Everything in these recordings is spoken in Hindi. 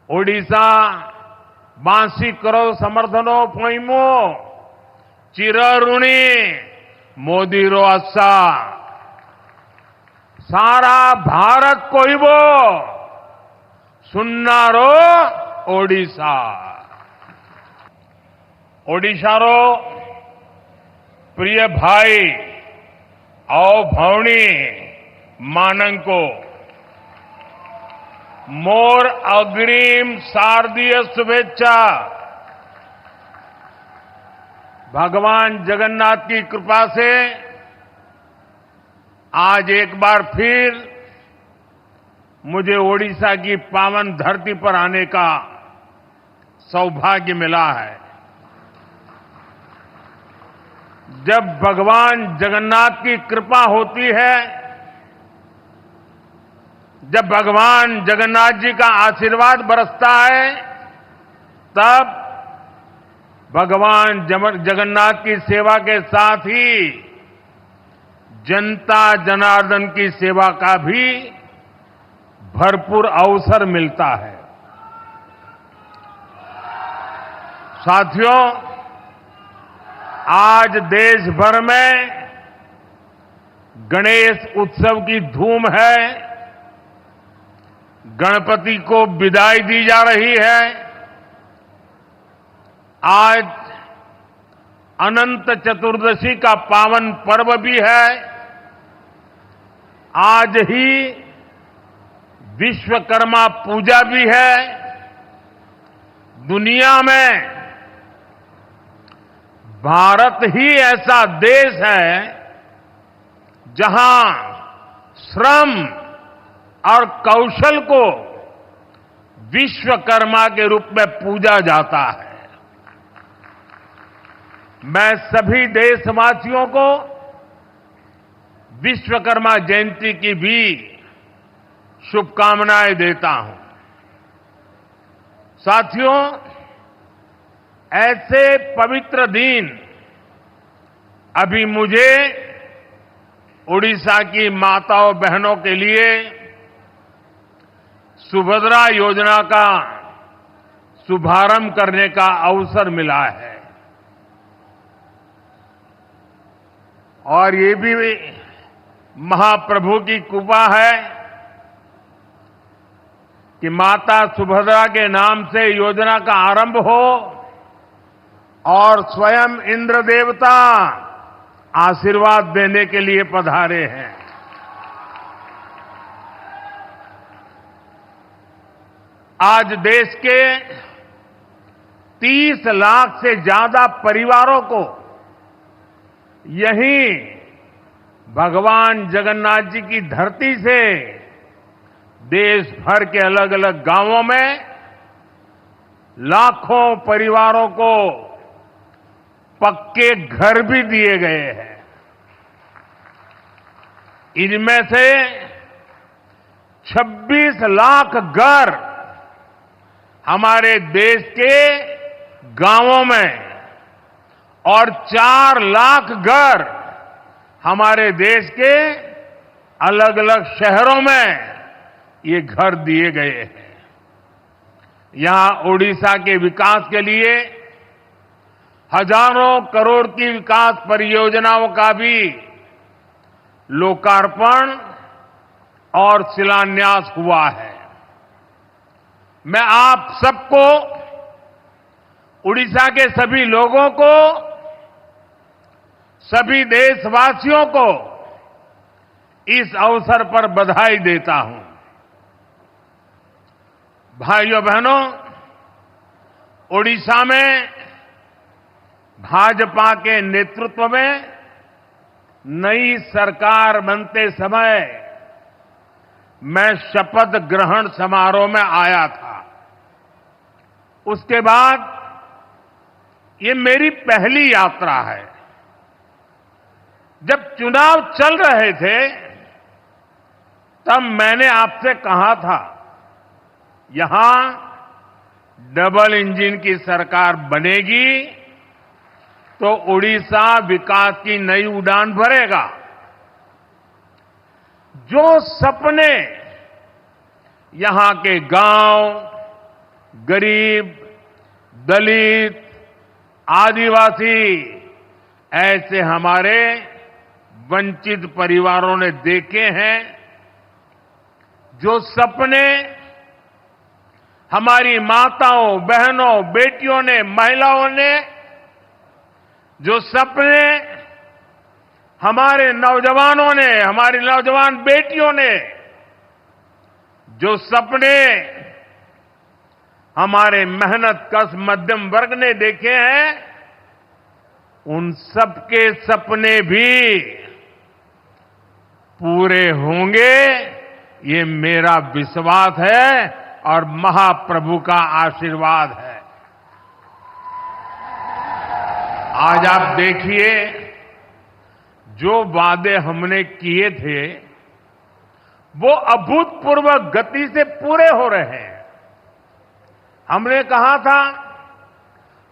ओडिशा बांसी करोड़ समर्थनो पोइमो चिरऋणी मोदी रो आशा सारा भारत कोइबो सुन्नारो ओडिशा ओडिशारो प्रिय भाई और भौणी मानंको मोर अग्रिम शारदीय शुभेच्छा। भगवान जगन्नाथ की कृपा से आज एक बार फिर मुझे ओडिशा की पावन धरती पर आने का सौभाग्य मिला है। जब भगवान जगन्नाथ की कृपा होती है, जब भगवान जगन्नाथ जी का आशीर्वाद बरसता है, तब भगवान जगन्नाथ की सेवा के साथ ही जनता जनार्दन की सेवा का भी भरपूर अवसर मिलता है। साथियों, आज देश भर में गणेश उत्सव की धूम है। गणपति को विदाई दी जा रही है। आज अनंत चतुर्दशी का पावन पर्व भी है। आज ही विश्वकर्मा पूजा भी है। दुनिया में भारत ही ऐसा देश है जहां श्रम और कौशल को विश्वकर्मा के रूप में पूजा जाता है। मैं सभी देशवासियों को विश्वकर्मा जयंती की भी शुभकामनाएं देता हूं। साथियों, ऐसे पवित्र दिन अभी मुझे ओडिशा की माताओं बहनों के लिए सुभद्रा योजना का शुभारंभ करने का अवसर मिला है। और ये भी महाप्रभु की कृपा है कि माता सुभद्रा के नाम से योजना का आरंभ हो और स्वयं इंद्र देवता आशीर्वाद देने के लिए पधारे हैं। आज देश के 30 लाख से ज्यादा परिवारों को यहीं भगवान जगन्नाथ जी की धरती से देश भर के अलग अलग गांवों में लाखों परिवारों को पक्के घर भी दिए गए हैं। इनमें से 26 लाख घर हमारे देश के गांवों में और 4 लाख घर हमारे देश के अलग अलग शहरों में ये घर दिए गए हैं। यहां ओडिशा के विकास के लिए हजारों करोड़ की विकास परियोजनाओं का भी लोकार्पण और शिलान्यास हुआ है। मैं आप सबको, ओडिशा के सभी लोगों को, सभी देशवासियों को इस अवसर पर बधाई देता हूं। भाइयों बहनों, ओडिशा में भाजपा के नेतृत्व में नई सरकार बनते समय मैं शपथ ग्रहण समारोह में आया था। उसके बाद ये मेरी पहली यात्रा है। जब चुनाव चल रहे थे तब मैंने आपसे कहा था, यहां डबल इंजन की सरकार बनेगी तो ओडिशा विकास की नई उड़ान भरेगा। जो सपने यहां के गांव, गरीब, दलित, आदिवासी ऐसे हमारे वंचित परिवारों ने देखे हैं, जो सपने हमारी माताओं, बहनों, बेटियों ने, महिलाओं ने, जो सपने हमारे नौजवानों ने, हमारी नौजवान बेटियों ने, जो सपने हमारे मेहनत कश मध्यम वर्ग ने देखे हैं, उन सबके सपने भी पूरे होंगे, ये मेरा विश्वास है और महाप्रभु का आशीर्वाद है। आज आप देखिए, जो वादे हमने किए थे वो अभूतपूर्व गति से पूरे हो रहे हैं। हमने कहा था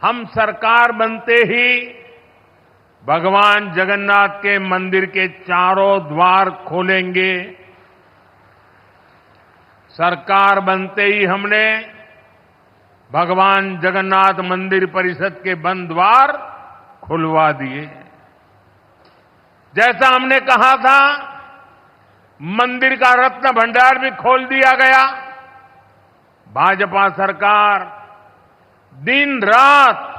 हम सरकार बनते ही भगवान जगन्नाथ के मंदिर के चारों द्वार खोलेंगे। सरकार बनते ही हमने भगवान जगन्नाथ मंदिर परिषद के बंद द्वार खुलवा दिए। जैसा हमने कहा था, मंदिर का रत्न भंडार भी खोल दिया गया। भाजपा सरकार दिन रात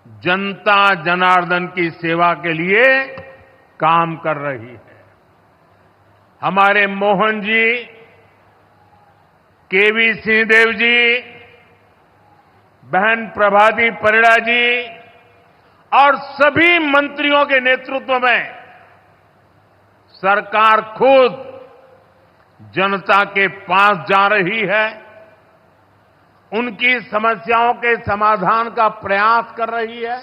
जनता जनार्दन की सेवा के लिए काम कर रही है। हमारे मोहन जी, केवी सिंहदेव जी, बहन प्रभाती परिड़ा जी और सभी मंत्रियों के नेतृत्व में सरकार खुद जनता के पास जा रही है, उनकी समस्याओं के समाधान का प्रयास कर रही है।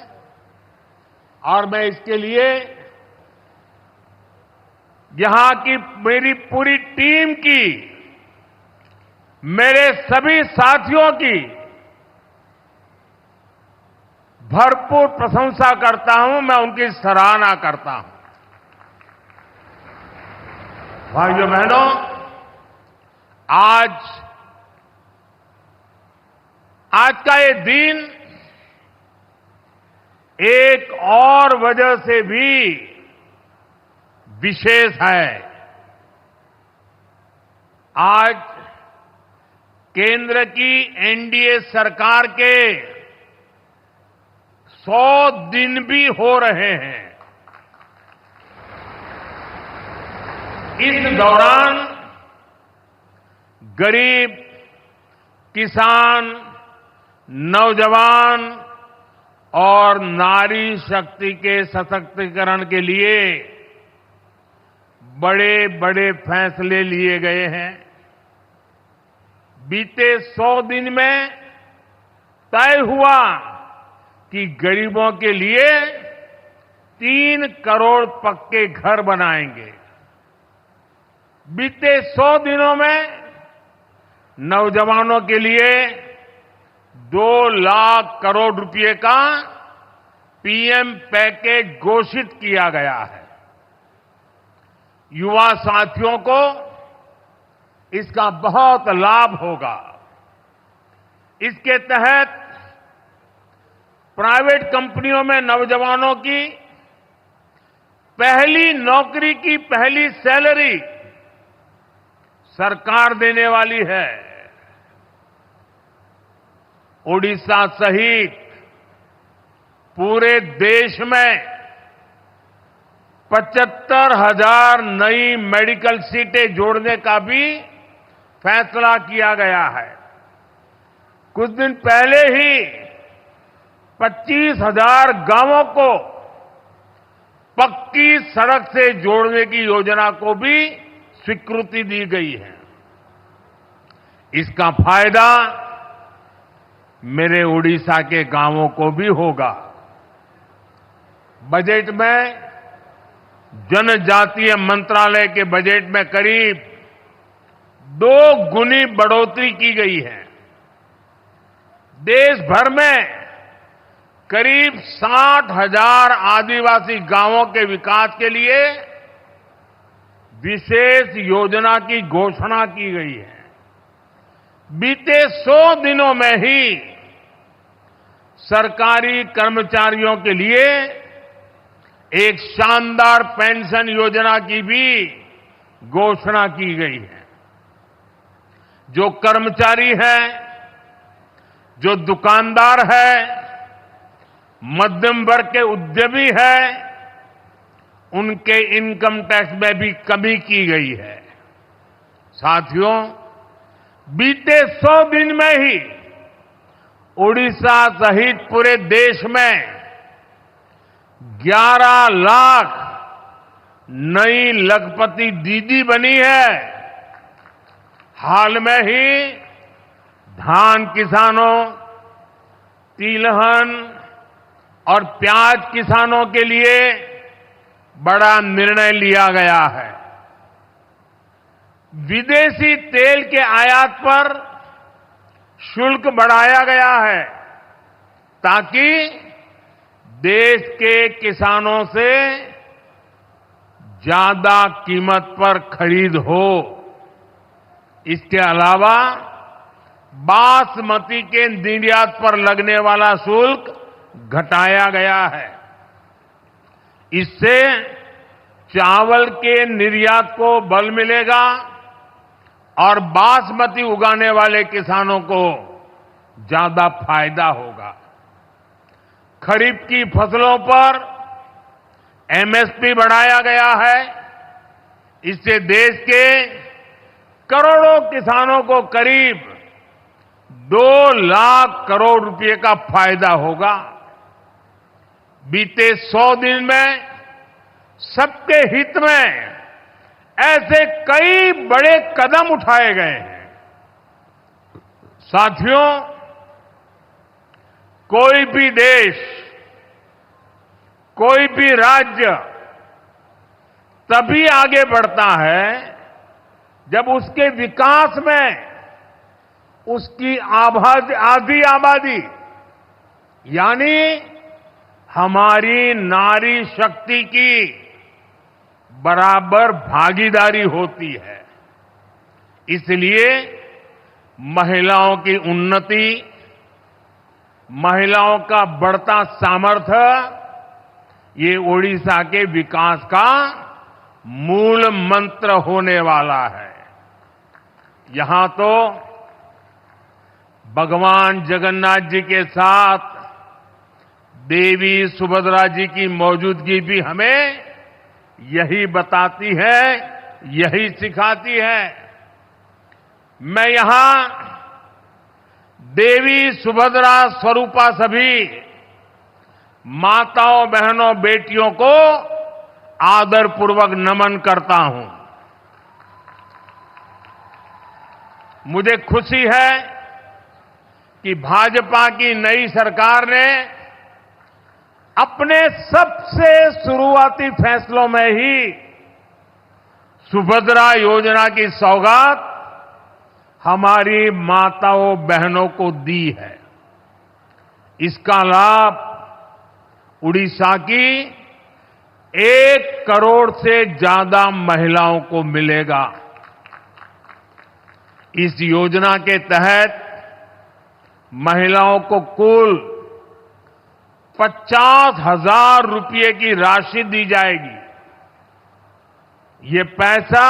और मैं इसके लिए यहां की मेरी पूरी टीम की, मेरे सभी साथियों की भरपूर प्रशंसा करता हूं, मैं उनकी सराहना करता हूं। भाइयों बहनों, आज का ये दिन एक और वजह से भी विशेष है। आज केंद्र की एनडीए सरकार के 100 दिन भी हो रहे हैं। इस दौरान गरीब, किसान, नौजवान और नारी शक्ति के सशक्तिकरण के लिए बड़े बड़े फैसले लिए गए हैं। बीते 100 दिन में तय हुआ कि गरीबों के लिए 3 करोड़ पक्के घर बनाएंगे। बीते 100 दिनों में नौजवानों के लिए 2 लाख करोड़ रुपए का पीएम पैकेज घोषित किया गया है। युवा साथियों को इसका बहुत लाभ होगा। इसके तहत प्राइवेट कंपनियों में नौजवानों की पहली नौकरी की पहली सैलरी सरकार देने वाली है। ओडिशा सहित पूरे देश में 75,000 नई मेडिकल सीटें जोड़ने का भी फैसला किया गया है। कुछ दिन पहले ही 25,000 गांवों को पक्की सड़क से जोड़ने की योजना को भी स्वीकृति दी गई है। इसका फायदा मेरे उड़ीसा के गांवों को भी होगा। बजट में जनजातीय मंत्रालय के बजट में करीब 2 गुनी बढ़ोतरी की गई है। देश भर में करीब 60,000 आदिवासी गांवों के विकास के लिए विशेष योजना की घोषणा की गई है। बीते 100 दिनों में ही सरकारी कर्मचारियों के लिए एक शानदार पेंशन योजना की भी घोषणा की गई है। जो कर्मचारी है, जो दुकानदार है, मध्यम वर्ग के उद्यमी है, उनके इनकम टैक्स में भी कमी की गई है। साथियों, बीते 100 दिन में ही उड़ीसा सहित पूरे देश में 11 लाख नई लखपति दीदी बनी है। हाल में ही धान किसानों, तिलहन और प्याज किसानों के लिए बड़ा निर्णय लिया गया है। विदेशी तेल के आयात पर शुल्क बढ़ाया गया है ताकि देश के किसानों से ज्यादा कीमत पर खरीद हो। इसके अलावा बासमती के निर्यात पर लगने वाला शुल्क घटाया गया है। इससे चावल के निर्यात को बल मिलेगा और बासमती उगाने वाले किसानों को ज्यादा फायदा होगा। खरीफ की फसलों पर एमएसपी बढ़ाया गया है। इससे देश के करोड़ों किसानों को करीब 2 लाख करोड़ रुपए का फायदा होगा। बीते 100 दिन में सबके हित में ऐसे कई बड़े कदम उठाए गए हैं। साथियों, कोई भी देश, कोई भी राज्य तभी आगे बढ़ता है जब उसके विकास में उसकी आधी आबादी यानी हमारी नारी शक्ति की बराबर भागीदारी होती है। इसलिए महिलाओं की उन्नति, महिलाओं का बढ़ता सामर्थ्य, ये ओडिशा के विकास का मूल मंत्र होने वाला है। यहां तो भगवान जगन्नाथ जी के साथ देवी सुभद्रा जी की मौजूदगी भी हमें यही बताती है, यही सिखाती है। मैं यहां देवी सुभद्रा स्वरूपा सभी माताओं, बहनों, बेटियों को आदरपूर्वक नमन करता हूं। मुझे खुशी है कि भाजपा की नई सरकार ने अपने सबसे शुरुआती फैसलों में ही सुभद्रा योजना की सौगात हमारी माताओं, बहनों को दी है। इसका लाभ उड़ीसा की 1 करोड़ से ज्यादा महिलाओं को मिलेगा। इस योजना के तहत महिलाओं को कुल 50,000 रुपये की राशि दी जाएगी। ये पैसा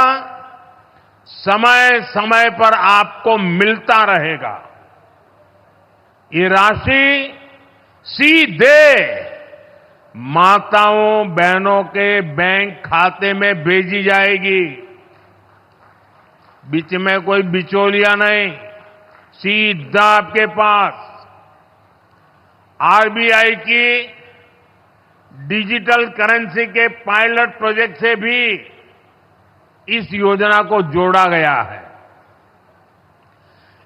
समय समय पर आपको मिलता रहेगा। ये राशि सीधे माताओं, बहनों के बैंक खाते में भेजी जाएगी। बीच में कोई बिचौलिया नहीं, सीधा आपके पास। आरबीआई की डिजिटल करेंसी के पायलट प्रोजेक्ट से भी इस योजना को जोड़ा गया है।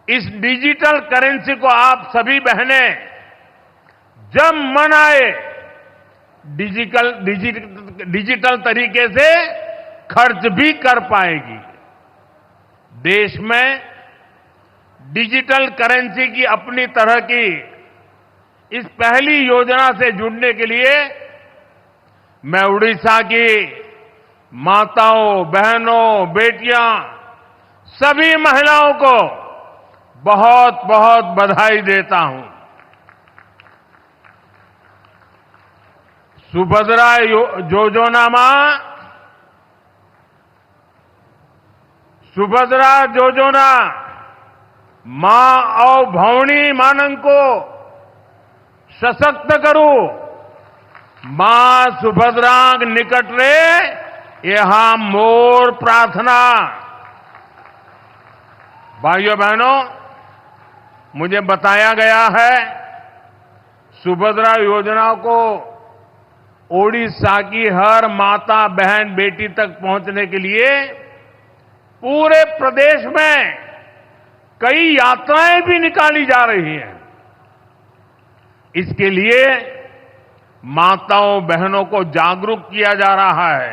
इस डिजिटल करेंसी को आप सभी बहनें जब मन आए डिजिटल तरीके से खर्च भी कर पाएगी। देश में डिजिटल करेंसी की अपनी तरह की इस पहली योजना से जुड़ने के लिए मैं उड़ीसा की माताओं, बहनों, बेटियां, सभी महिलाओं को बहुत बहुत बधाई देता हूं। सुभद्रा योजनाમાં सुभद्रा योजना मां और भौणी मानन को सशक्त करू मां सुभद्रा निकट रे यहां मोर प्रार्थना। भाइयों बहनों, मुझे बताया गया है सुभद्रा योजना को ओडिशा की हर माता बहन बेटी तक पहुंचने के लिए पूरे प्रदेश में कई यात्राएं भी निकाली जा रही हैं। इसके लिए माताओं बहनों को जागरूक किया जा रहा है।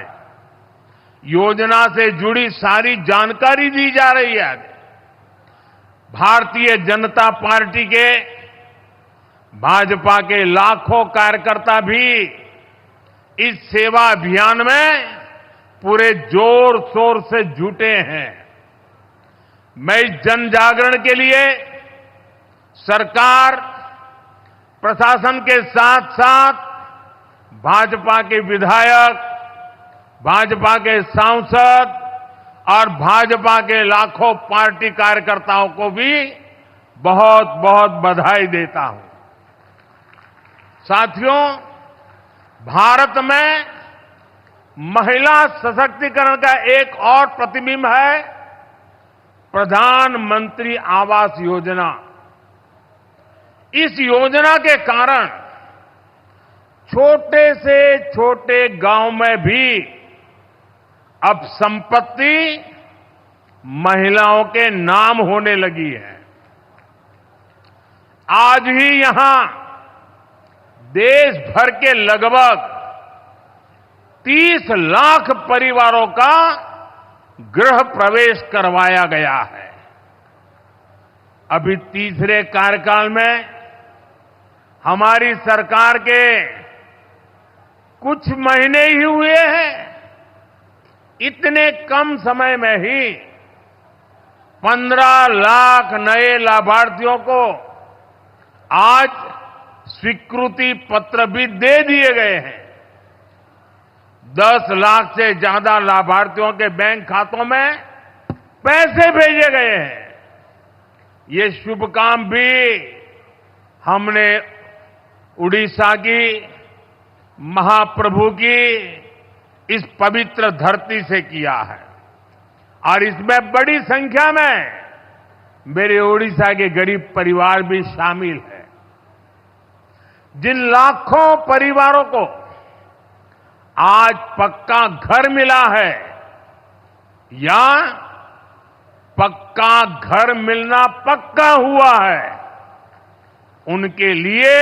योजना से जुड़ी सारी जानकारी दी जा रही है। भारतीय जनता पार्टी के भाजपा के लाखों कार्यकर्ता भी इस सेवा अभियान में पूरे जोर शोर से जुटे हैं। मैं इस जन जागरण के लिए सरकार प्रशासन के साथ साथ भाजपा के विधायक, भाजपा के सांसद और भाजपा के लाखों पार्टी कार्यकर्ताओं को भी बहुत बहुत बधाई देता हूं। साथियों, भारत में महिला सशक्तिकरण का एक और प्रतिबिंब है प्रधानमंत्री आवास योजना। इस योजना के कारण छोटे से छोटे गांव में भी अब संपत्ति महिलाओं के नाम होने लगी है। आज ही यहां देश भर के लगभग 30 लाख परिवारों का गृह प्रवेश करवाया गया है। अभी तीसरे कार्यकाल में हमारी सरकार के कुछ महीने ही हुए हैं। इतने कम समय में ही 15 लाख नए लाभार्थियों को आज स्वीकृति पत्र भी दे दिए गए हैं। 10 लाख से ज्यादा लाभार्थियों के बैंक खातों में पैसे भेजे गए हैं। ये शुभ काम भी हमने उड़ीसा की महाप्रभु की इस पवित्र धरती से किया है और इसमें बड़ी संख्या में मेरे ओडिशा के गरीब परिवार भी शामिल हैं। जिन लाखों परिवारों को आज पक्का घर मिला है या पक्का घर मिलना पक्का हुआ है, उनके लिए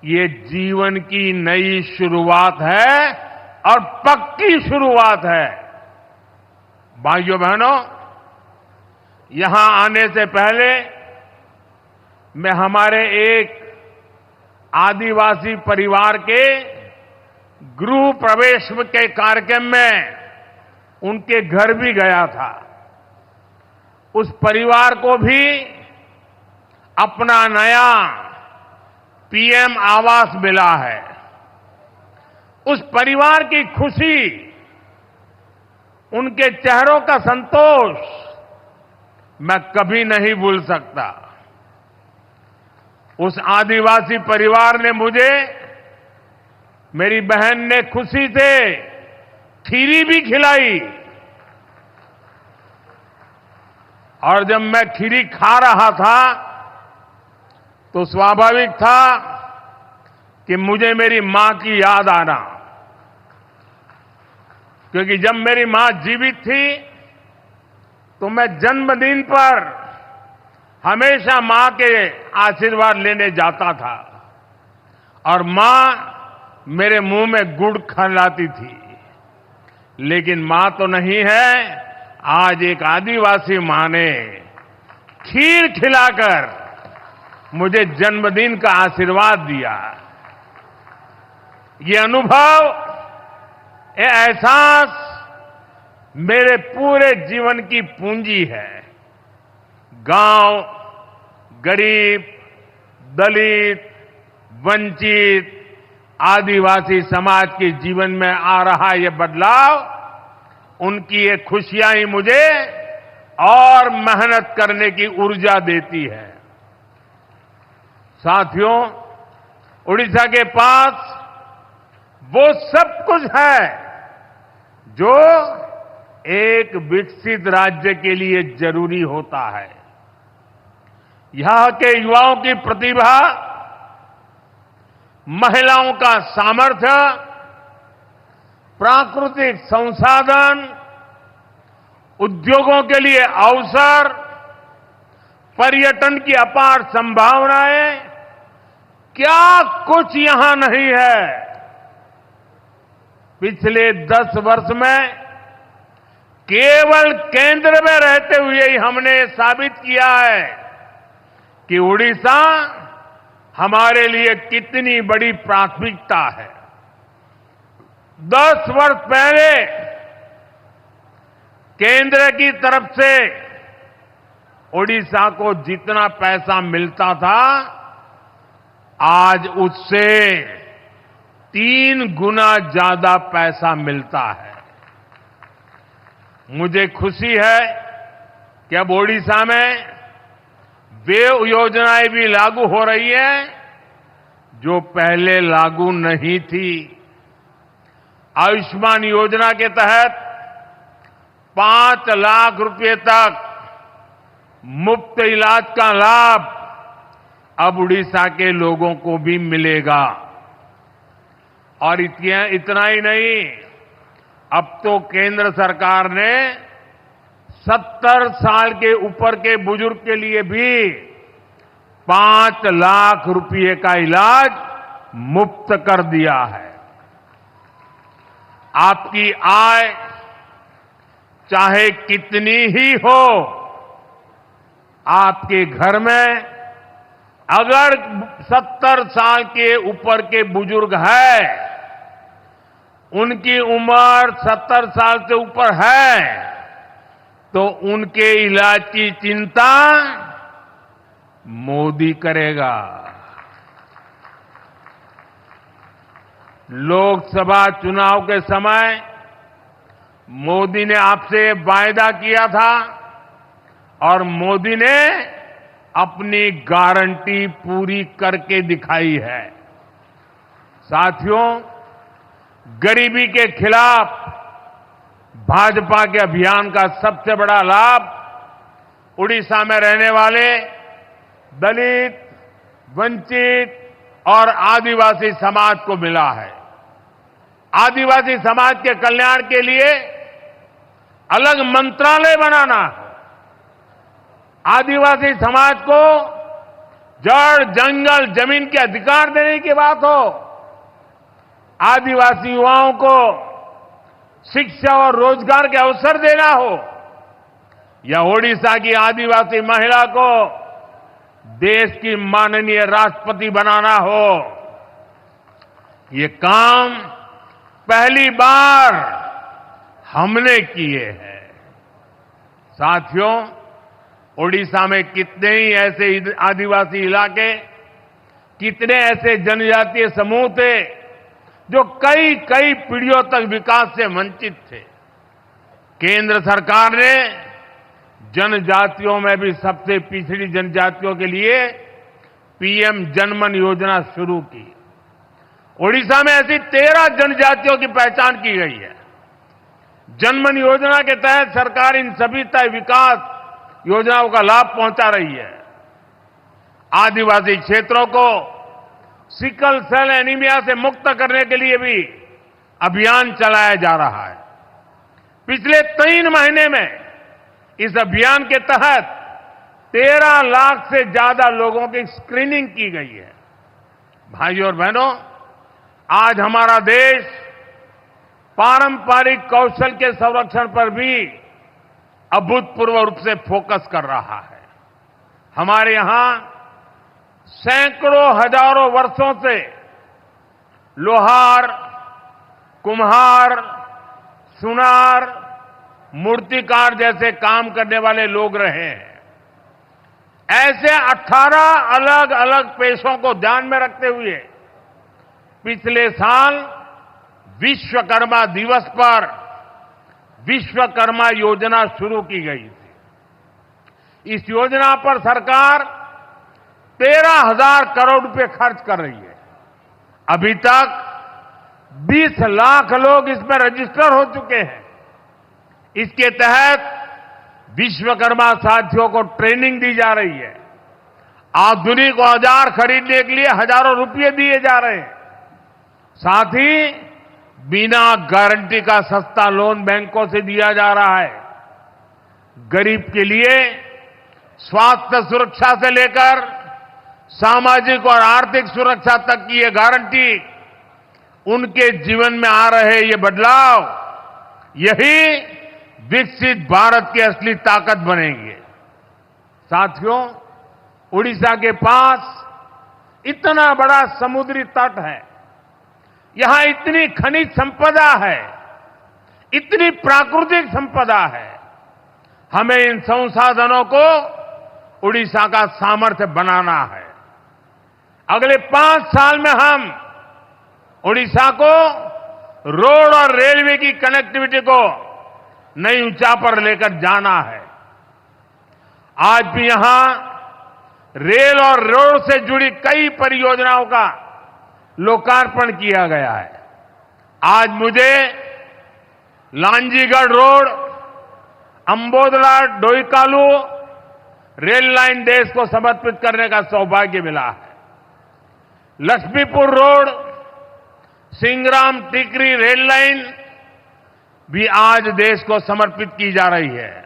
ये जीवन की नई शुरुआत है और पक्की शुरुआत है। भाइयों बहनों, यहां आने से पहले मैं हमारे एक आदिवासी परिवार के गृह प्रवेश के कार्यक्रम में उनके घर भी गया था। उस परिवार को भी अपना नया पीएम आवास मिला है। उस परिवार की खुशी, उनके चेहरों का संतोष मैं कभी नहीं भूल सकता। उस आदिवासी परिवार ने मुझे, मेरी बहन ने खुशी से खीरी भी खिलाई और जब मैं खीरी खा रहा था तो स्वाभाविक था कि मुझे मेरी मां की याद आना, क्योंकि जब मेरी मां जीवित थी तो मैं जन्मदिन पर हमेशा मां के आशीर्वाद लेने जाता था और मां मेरे मुंह में गुड़ खिलाती थी। लेकिन मां तो नहीं है, आज एक आदिवासी मां ने खीर खिलाकर मुझे जन्मदिन का आशीर्वाद दिया। ये अनुभव, ये एहसास मेरे पूरे जीवन की पूंजी है। गांव, गरीब, दलित, वंचित, आदिवासी समाज के जीवन में आ रहा ये बदलाव, उनकी ये खुशियां ही मुझे और मेहनत करने की ऊर्जा देती है। साथियों, उड़ीसा के पास वो सब कुछ है जो एक विकसित राज्य के लिए जरूरी होता है। यहां के युवाओं की प्रतिभा, महिलाओं का सामर्थ्य, प्राकृतिक संसाधन, उद्योगों के लिए अवसर, पर्यटन की अपार संभावनाएं, क्या कुछ यहां नहीं है। पिछले 10 वर्ष में केवल केंद्र में रहते हुए ही हमने साबित किया है कि उड़ीसा हमारे लिए कितनी बड़ी प्राथमिकता है। 10 वर्ष पहले केंद्र की तरफ से उड़ीसा को जितना पैसा मिलता था, आज उससे 3 गुना ज्यादा पैसा मिलता है। मुझे खुशी है कि अब ओडिशा में वे योजनाएं भी लागू हो रही हैं जो पहले लागू नहीं थी। आयुष्मान योजना के तहत 5 लाख रुपए तक मुफ्त इलाज का लाभ अब उड़ीसा के लोगों को भी मिलेगा। और इतना ही नहीं, अब तो केंद्र सरकार ने 70 साल के ऊपर के बुजुर्ग के लिए भी 5 लाख रुपए का इलाज मुफ्त कर दिया है। आपकी आय चाहे कितनी ही हो, आपके घर में अगर 70 साल के ऊपर के बुजुर्ग है, उनकी उम्र 70 साल से ऊपर है, तो उनके इलाज की चिंता मोदी करेगा। लोकसभा चुनाव के समय मोदी ने आपसे वायदा किया था और मोदी ने अपनी गारंटी पूरी करके दिखाई है। साथियों, गरीबी के खिलाफ भाजपा के अभियान का सबसे बड़ा लाभ उड़ीसा में रहने वाले दलित, वंचित और आदिवासी समाज को मिला है। आदिवासी समाज के कल्याण के लिए अलग मंत्रालय बनाना, आदिवासी समाज को जड़, जंगल, जमीन के अधिकार देने की बात हो, आदिवासी युवाओं को शिक्षा और रोजगार के अवसर देना हो, या ओडिशा की आदिवासी महिला को देश की माननीय राष्ट्रपति बनाना हो, ये काम पहली बार हमने किए हैं। साथियों, ओडिशा में कितने ही ऐसे आदिवासी इलाके, कितने ऐसे जनजातीय समूह थे जो कई कई पीढ़ियों तक विकास से वंचित थे। केंद्र सरकार ने जनजातियों में भी सबसे पिछड़ी जनजातियों के लिए पीएम जनमन योजना शुरू की। ओडिशा में ऐसी 13 जनजातियों की पहचान की गई है। जनमन योजना के तहत सरकार इन सभी तय विकास योजनाओं का लाभ पहुंचा रही है। आदिवासी क्षेत्रों को सिकल सेल एनीमिया से मुक्त करने के लिए भी अभियान चलाया जा रहा है। पिछले 3 महीने में इस अभियान के तहत 13 लाख से ज्यादा लोगों की स्क्रीनिंग की गई है। भाइयों और बहनों, आज हमारा देश पारंपरिक कौशल के संरक्षण पर भी अभूतपूर्व रूप से फोकस कर रहा है। हमारे यहां सैकड़ों हजारों वर्षों से लोहार, कुम्हार, सुनार, मूर्तिकार जैसे काम करने वाले लोग रहे हैं। ऐसे 18 अलग अलग पेशों को ध्यान में रखते हुए पिछले साल विश्वकर्मा दिवस पर विश्वकर्मा योजना शुरू की गई थी। इस योजना पर सरकार 13,000 करोड़ रुपए खर्च कर रही है। अभी तक 20 लाख लोग इसमें रजिस्टर हो चुके हैं। इसके तहत विश्वकर्मा साथियों को ट्रेनिंग दी जा रही है। आधुनिक औजार खरीदने के लिए हजारों रुपए दिए जा रहे हैं। साथ ही बिना गारंटी का सस्ता लोन बैंकों से दिया जा रहा है। गरीब के लिए स्वास्थ्य सुरक्षा से लेकर सामाजिक और आर्थिक सुरक्षा तक की ये गारंटी, उनके जीवन में आ रहे ये बदलाव, यही विकसित भारत की असली ताकत बनेंगे। साथियों, उड़ीसा के पास इतना बड़ा समुद्री तट है, यहां इतनी खनिज संपदा है, इतनी प्राकृतिक संपदा है। हमें इन संसाधनों को उड़ीसा का सामर्थ्य बनाना है। अगले 5 साल में हम उड़ीसा को रोड और रेलवे की कनेक्टिविटी को नई ऊंचाई पर लेकर जाना है। आज भी यहां रेल और रोड से जुड़ी कई परियोजनाओं का लोकार्पण किया गया है। आज मुझे लांजीगढ़ रोड, अंबोदला डोईकालू रेल लाइन देश को समर्पित करने का सौभाग्य मिला है। लक्ष्मीपुर रोड, सिंगराम टिकरी रेल लाइन भी आज देश को समर्पित की जा रही है।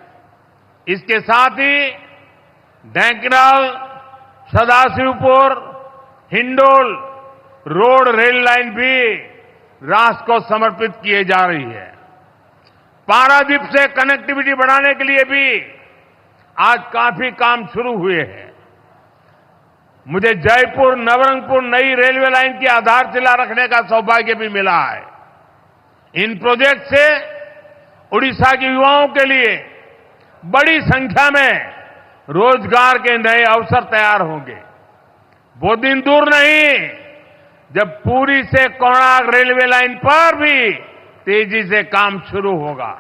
इसके साथ ही Dhenkanal, Sadashivpur, Hindol road rail line भी राष्ट्र को समर्पित किए जा रही है। पारादीप से कनेक्टिविटी बढ़ाने के लिए भी आज काफी काम शुरू हुए हैं। मुझे जयपुर नवरंगपुर नई रेलवे लाइन की आधारशिला रखने का सौभाग्य भी मिला है। इन प्रोजेक्ट से उड़ीसा के युवाओं के लिए बड़ी संख्या में रोजगार के नए अवसर तैयार होंगे। वो दिन दूर नहीं जब पुरी से कोणार्क रेलवे लाइन पर भी तेजी से काम शुरू होगा।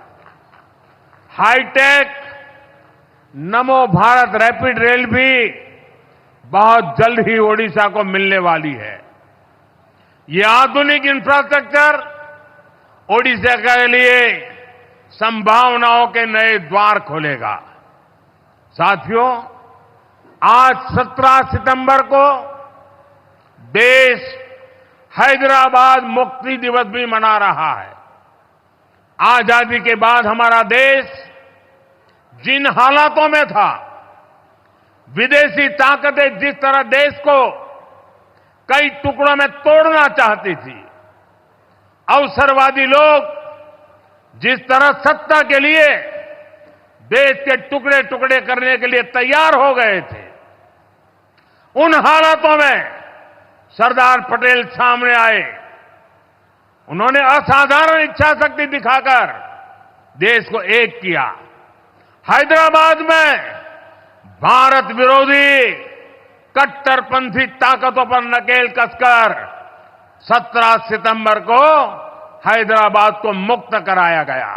हाईटेक नमो भारत रैपिड रेल भी बहुत जल्द ही ओडिशा को मिलने वाली है। ये आधुनिक इंफ्रास्ट्रक्चर ओडिशा के लिए संभावनाओं के नए द्वार खोलेगा। साथियों, आज 17 सितंबर को देश हैदराबाद मुक्ति दिवस भी मना रहा है। आजादी के बाद हमारा देश जिन हालातों में था, विदेशी ताकतें जिस तरह देश को कई टुकड़ों में तोड़ना चाहती थी, अवसरवादी लोग जिस तरह सत्ता के लिए देश के टुकड़े टुकड़े करने के लिए तैयार हो गए थे, उन हालातों में सरदार पटेल सामने आए। उन्होंने असाधारण इच्छा शक्ति दिखाकर देश को एक किया। हैदराबाद में भारत विरोधी कट्टरपंथी ताकतों पर नकेल कसकर 17 सितंबर को हैदराबाद को मुक्त कराया गया।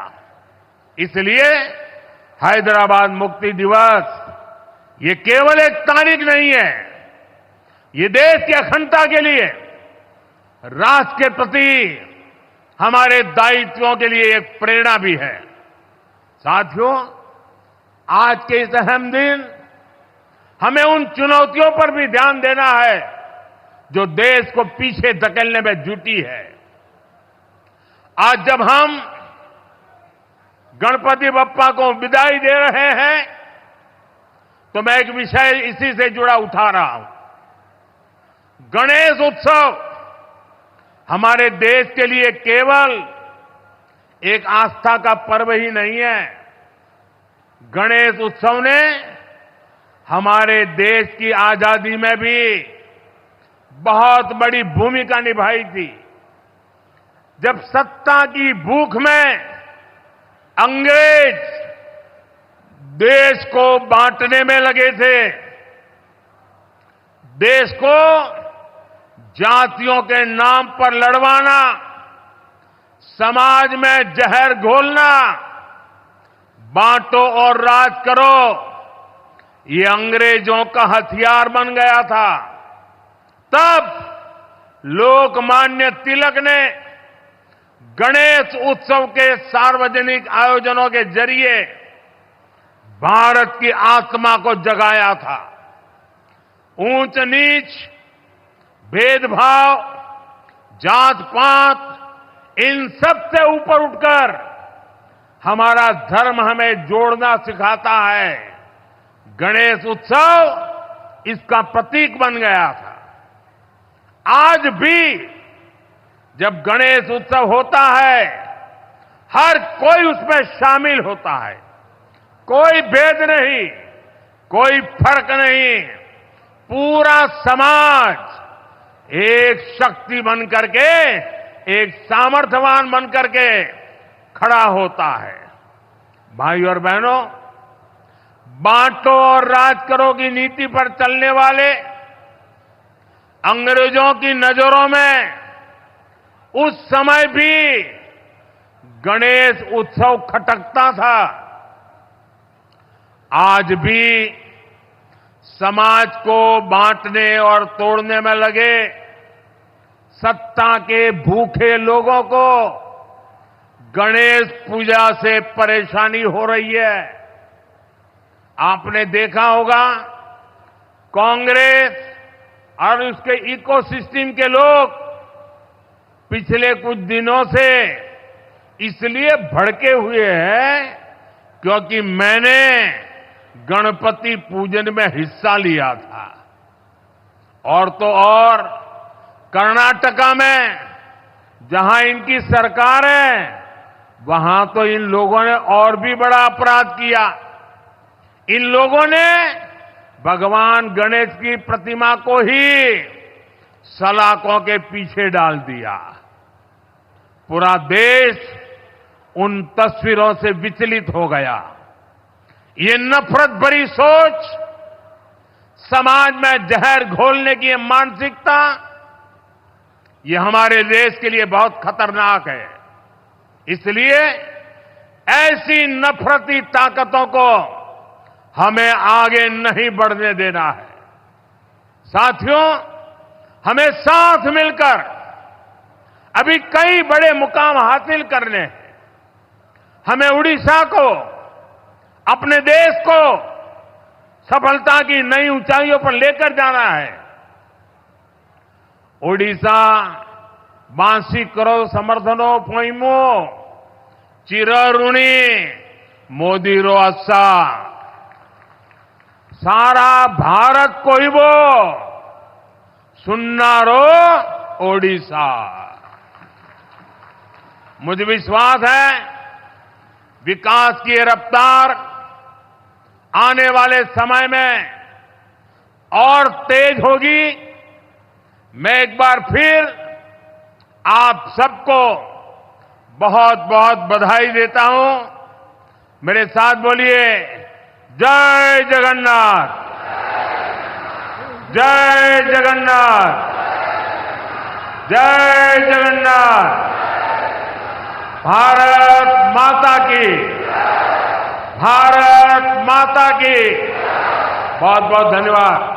इसलिए हैदराबाद मुक्ति दिवस ये केवल एक तारीख नहीं है, ये देश की अखंडता के लिए, राष्ट्र के प्रति हमारे दायित्वों के लिए एक प्रेरणा भी है। साथियों, आज के इस अहम दिन हमें उन चुनौतियों पर भी ध्यान देना है जो देश को पीछे धकेलने में जुटी है। आज जब हम गणपति बप्पा को विदाई दे रहे हैं, तो मैं एक विषय इसी से जुड़ा उठा रहा हूं। गणेश उत्सव हमारे देश के लिए केवल एक आस्था का पर्व ही नहीं है। गणेश उत्सव ने हमारे देश की आजादी में भी बहुत बड़ी भूमिका निभाई थी। जब सत्ता की भूख में अंग्रेज देश को बांटने में लगे थे, देश को जातियों के नाम पर लड़वाना, समाज में जहर घोलना, बांटो और राज करो, ये अंग्रेजों का हथियार बन गया था। तब लोकमान्य तिलक ने गणेश उत्सव के सार्वजनिक आयोजनों के जरिए भारत की आत्मा को जगाया था। ऊंच नीच, भेदभाव, जात पात, इन सब से ऊपर उठकर हमारा धर्म हमें जोड़ना सिखाता है। गणेश उत्सव इसका प्रतीक बन गया था। आज भी जब गणेश उत्सव होता है, हर कोई उसमें शामिल होता है। कोई भेद नहीं, कोई फर्क नहीं। पूरा समाज एक शक्ति बन करके, एक सामर्थ्यवान बन करके खड़ा होता है। भाई और बहनों, बांटो और राज करो की नीति पर चलने वाले अंग्रेजों की नजरों में उस समय भी गणेश उत्सव खटकता था। आज भी समाज को बांटने और तोड़ने में लगे सत्ता के भूखे लोगों को गणेश पूजा से परेशानी हो रही है। आपने देखा होगा, कांग्रेस और उसके इकोसिस्टम के लोग पिछले कुछ दिनों से इसलिए भड़के हुए हैं क्योंकि मैंने गणपति पूजन में हिस्सा लिया था। और तो और कर्नाटका में जहां इनकी सरकार है, वहां तो इन लोगों ने और भी बड़ा अपराध किया। इन लोगों ने भगवान गणेश की प्रतिमा को ही सलाखों के पीछे डाल दिया। पूरा देश उन तस्वीरों से विचलित हो गया। ये नफरत भरी सोच, समाज में जहर घोलने की ये मानसिकता, ये हमारे देश के लिए बहुत खतरनाक है। इसलिए ऐसी नफरती ताकतों को हमें आगे नहीं बढ़ने देना है। साथियों, हमें साथ मिलकर अभी कई बड़े मुकाम हासिल करने हैं। हमें उड़ीसा को, अपने देश को सफलता की नई ऊंचाइयों पर लेकर जाना है। ओडिशा बांसी करो समर्थनो पोइमो चिरऋणी मोदी रो अस्सा। सारा भारत को ही वो सुन्ना रो ओडिशा। मुझे विश्वास है विकास की रफ्तार आने वाले समय में और तेज होगी। मैं एक बार फिर आप सबको बहुत बहुत बधाई देता हूं। मेरे साथ बोलिए, जय जगन्नाथ, जय जगन्नाथ, जय जगन्नाथ। भारत माता की, भारत माता की। बहुत बहुत धन्यवाद।